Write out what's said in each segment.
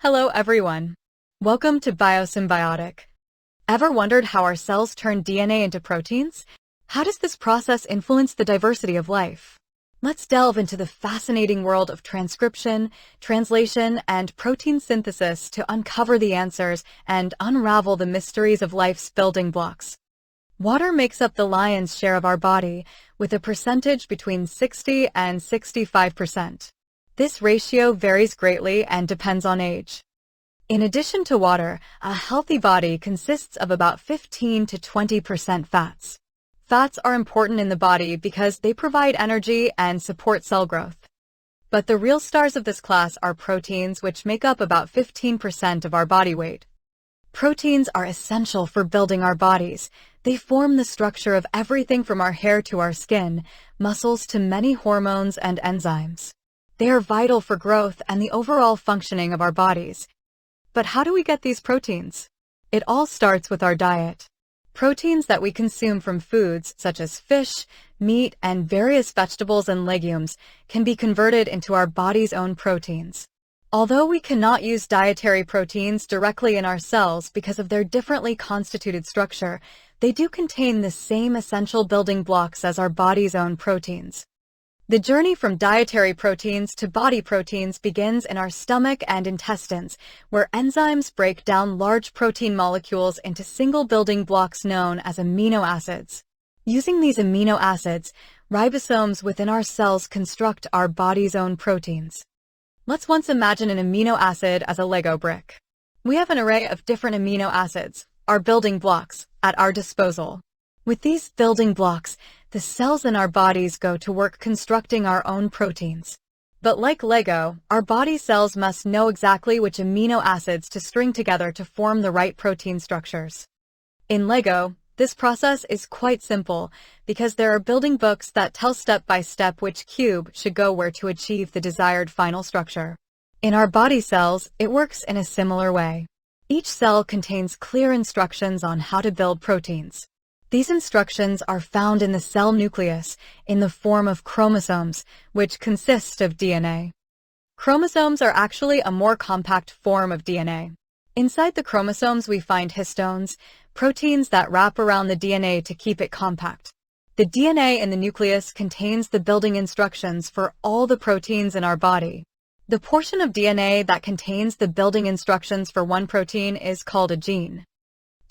Hello everyone. Welcome to Biosymbiotic. Ever wondered how our cells turn DNA into proteins? How does this process influence the diversity of life? Let's delve into the fascinating world of transcription, translation, and protein synthesis to uncover the answers and unravel the mysteries of life's building blocks. Water makes up the lion's share of our body, with a percentage between 60 and 65%. This ratio varies greatly and depends on age. In addition to water, a healthy body consists of about 15 to 20% fats. Fats are important in the body because they provide energy and support cell growth. But the real stars of this class are proteins, which make up about 15% of our body weight. Proteins are essential for building our bodies. They form the structure of everything from our hair to our skin, muscles to many hormones and enzymes. They are vital for growth and the overall functioning of our bodies. But how do we get these proteins? It all starts with our diet. Proteins that we consume from foods such as fish, meat, and various vegetables and legumes can be converted into our body's own proteins. Although we cannot use dietary proteins directly in our cells because of their differently constituted structure, they do contain the same essential building blocks as our body's own proteins. The journey from dietary proteins to body proteins begins in our stomach and intestines, where enzymes break down large protein molecules into single building blocks known as amino acids. Using these amino acids, ribosomes within our cells construct our body's own proteins. Let's once imagine an amino acid as a Lego brick. We have an array of different amino acids, our building blocks, at our disposal. With these building blocks, the cells in our bodies go to work constructing our own proteins. But like Lego, our body cells must know exactly which amino acids to string together to form the right protein structures. In Lego, this process is quite simple because there are building books that tell step by step which cube should go where to achieve the desired final structure. In our body cells, it works in a similar way. Each cell contains clear instructions on how to build proteins. These instructions are found in the cell nucleus in the form of chromosomes, which consist of DNA. Chromosomes are actually a more compact form of DNA. Inside the chromosomes we find histones, proteins that wrap around the DNA to keep it compact. The DNA in the nucleus contains the building instructions for all the proteins in our body. The portion of DNA that contains the building instructions for one protein is called a gene.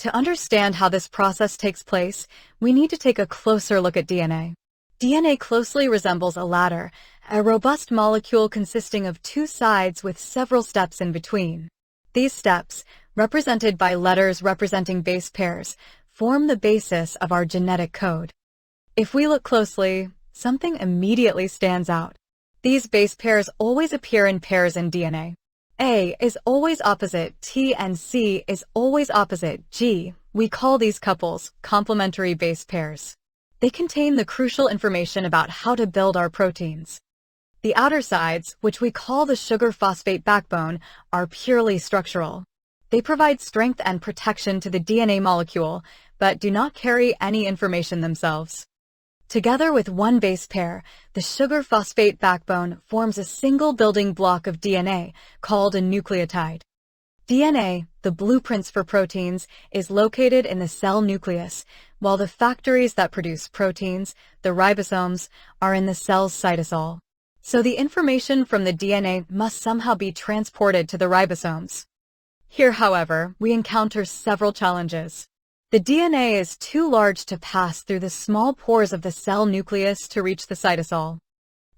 To understand how this process takes place, we need to take a closer look at DNA. DNA closely resembles a ladder, a robust molecule consisting of two sides with several steps in between. These steps, represented by letters representing base pairs, form the basis of our genetic code. If we look closely, something immediately stands out. These base pairs always appear in pairs in DNA. A is always opposite T and C is always opposite G. We call these couples complementary base pairs. They contain the crucial information about how to build our proteins. The outer sides, which we call the sugar-phosphate backbone, are purely structural. They provide strength and protection to the DNA molecule, but do not carry any information themselves. Together with one base pair, the sugar-phosphate backbone forms a single building block of DNA called a nucleotide. DNA, the blueprints for proteins, is located in the cell nucleus, while the factories that produce proteins, the ribosomes, are in the cell's cytosol. So the information from the DNA must somehow be transported to the ribosomes. Here, however, we encounter several challenges. The DNA is too large to pass through the small pores of the cell nucleus to reach the cytosol.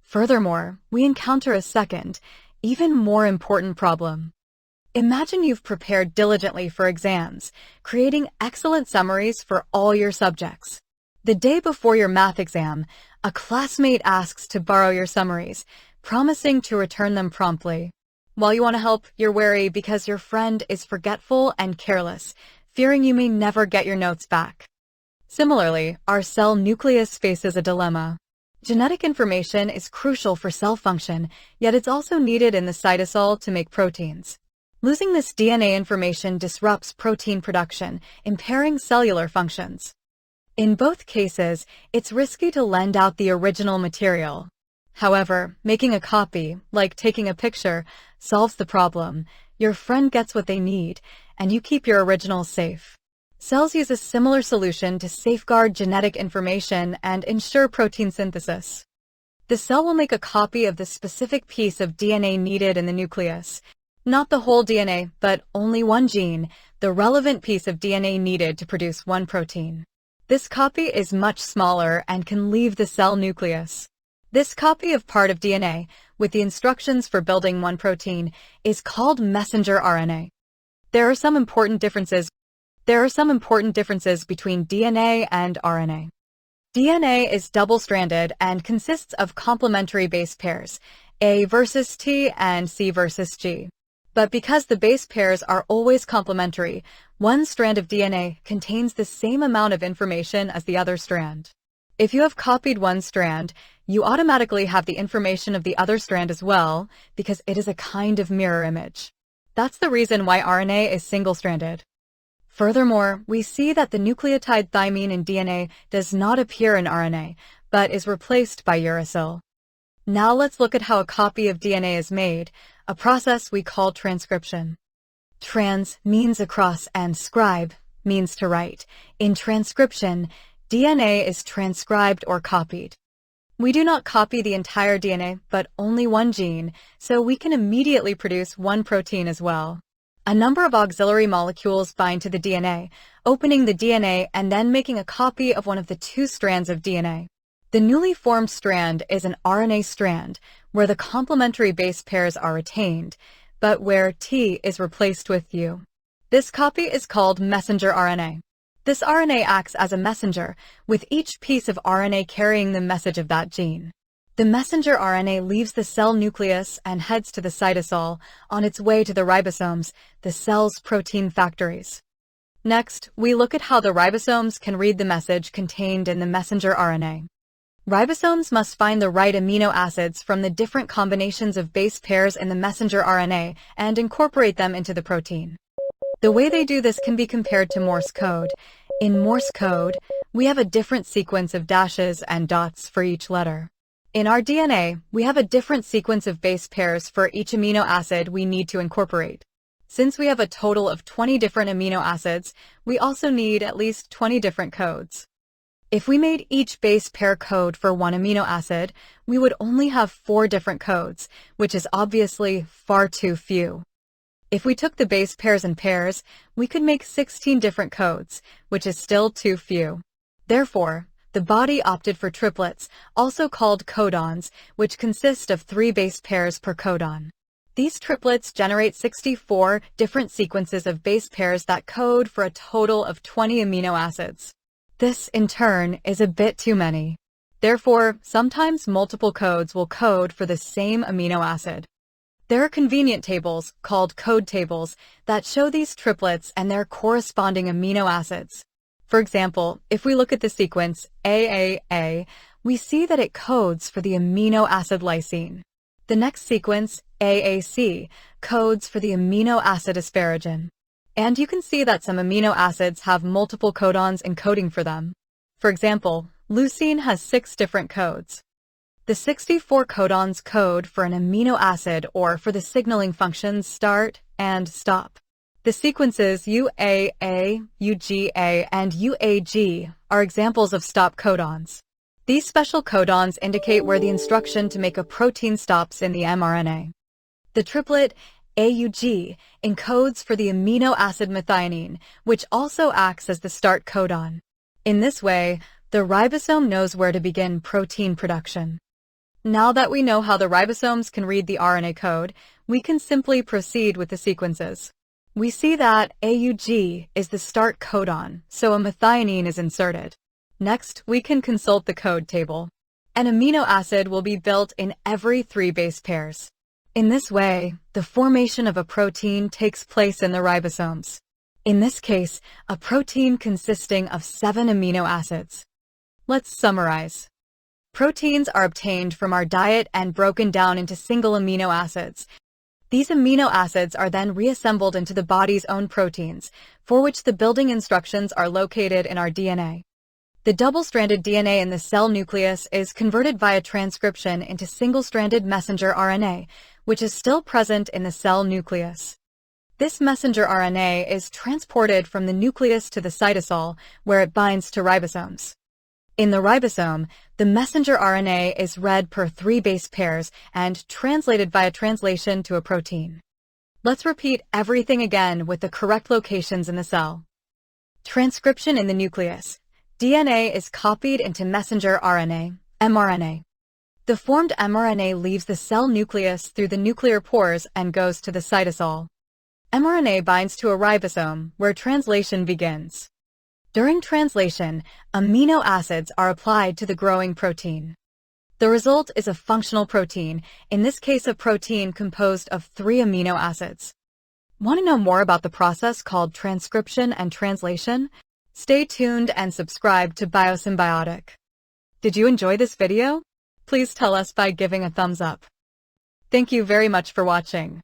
Furthermore, we encounter a second, even more important problem. Imagine you've prepared diligently for exams, creating excellent summaries for all your subjects. The day before your math exam, a classmate asks to borrow your summaries, promising to return them promptly. While you want to help, you're wary because your friend is forgetful and careless, fearing you may never get your notes back. Similarly, our cell nucleus faces a dilemma. Genetic information is crucial for cell function, yet it's also needed in the cytosol to make proteins. Losing this DNA information disrupts protein production, impairing cellular functions. In both cases, it's risky to lend out the original material. However, making a copy, like taking a picture, solves the problem. Your friend gets what they need, and you keep your original safe. Cells use a similar solution to safeguard genetic information and ensure protein synthesis. The cell will make a copy of the specific piece of DNA needed in the nucleus. Not the whole DNA, but only one gene, the relevant piece of DNA needed to produce one protein. This copy is much smaller and can leave the cell nucleus. This copy of part of DNA, with the instructions for building one protein, is called messenger RNA. There are some important differences between DNA and RNA. DNA is double-stranded and consists of complementary base pairs, A versus T and C versus G. But because the base pairs are always complementary, one strand of DNA contains the same amount of information as the other strand. If you have copied one strand, you automatically have the information of the other strand as well, because it is a kind of mirror image. That's the reason why RNA is single-stranded. Furthermore, we see that the nucleotide thymine in DNA does not appear in RNA, but is replaced by uracil. Now let's look at how a copy of DNA is made, a process we call transcription. Trans means across and scribe means to write. In transcription, DNA is transcribed or copied. We do not copy the entire DNA, but only one gene, so we can immediately produce one protein as well. A number of auxiliary molecules bind to the DNA, opening the DNA and then making a copy of one of the two strands of DNA. The newly formed strand is an RNA strand, where the complementary base pairs are retained, but where T is replaced with U. This copy is called messenger RNA. This RNA acts as a messenger, with each piece of RNA carrying the message of that gene. The messenger RNA leaves the cell nucleus and heads to the cytosol on its way to the ribosomes, the cell's protein factories. Next, we look at how the ribosomes can read the message contained in the messenger RNA. Ribosomes must find the right amino acids from the different combinations of base pairs in the messenger RNA and incorporate them into the protein. The way they do this can be compared to Morse code. In Morse code, we have a different sequence of dashes and dots for each letter. In our DNA, we have a different sequence of base pairs for each amino acid we need to incorporate. Since we have a total of 20 different amino acids, we also need at least 20 different codes. If we made each base pair code for one amino acid, we would only have 4 different codes, which is obviously far too few. If we took the base pairs in pairs, we could make 16 different codes, which is still too few. Therefore, the body opted for triplets, also called codons, which consist of 3 base pairs per codon. These triplets generate 64 different sequences of base pairs that code for a total of 20 amino acids. This, in turn, is a bit too many. Therefore, sometimes multiple codes will code for the same amino acid. There are convenient tables, called code tables, that show these triplets and their corresponding amino acids. For example, if we look at the sequence AAA, we see that it codes for the amino acid lysine. The next sequence, AAC, codes for the amino acid asparagine. And you can see that some amino acids have multiple codons encoding for them. For example, leucine has 6 different codes. The 64 codons code for an amino acid or for the signaling functions start and stop. The sequences UAA, UGA, and UAG are examples of stop codons. These special codons indicate where the instruction to make a protein stops in the mRNA. The triplet AUG encodes for the amino acid methionine, which also acts as the start codon. In this way, the ribosome knows where to begin protein production. Now that we know how the ribosomes can read the RNA code, we can simply proceed with the sequences. We see that AUG is the start codon, so a methionine is inserted. Next, we can consult the code table. An amino acid will be built in every 3 base pairs. In this way, the formation of a protein takes place in the ribosomes. In this case, a protein consisting of 7 amino acids. Let's summarize. Proteins are obtained from our diet and broken down into single amino acids. These amino acids are then reassembled into the body's own proteins, for which the building instructions are located in our DNA. The double-stranded DNA in the cell nucleus is converted via transcription into single-stranded messenger RNA, which is still present in the cell nucleus. This messenger RNA is transported from the nucleus to the cytosol, where it binds to ribosomes. In the ribosome, the messenger RNA is read per 3 base pairs and translated via translation to a protein. Let's repeat everything again with the correct locations in the cell. Transcription in the nucleus. DNA is copied into messenger RNA, mRNA. The formed mRNA leaves the cell nucleus through the nuclear pores and goes to the cytosol. mRNA binds to a ribosome, where translation begins. During translation, amino acids are applied to the growing protein. The result is a functional protein, in this case a protein composed of 3 amino acids. Want to know more about the process called transcription and translation? Stay tuned and subscribe to Biosymbiotic. Did you enjoy this video? Please tell us by giving a thumbs up. Thank you very much for watching.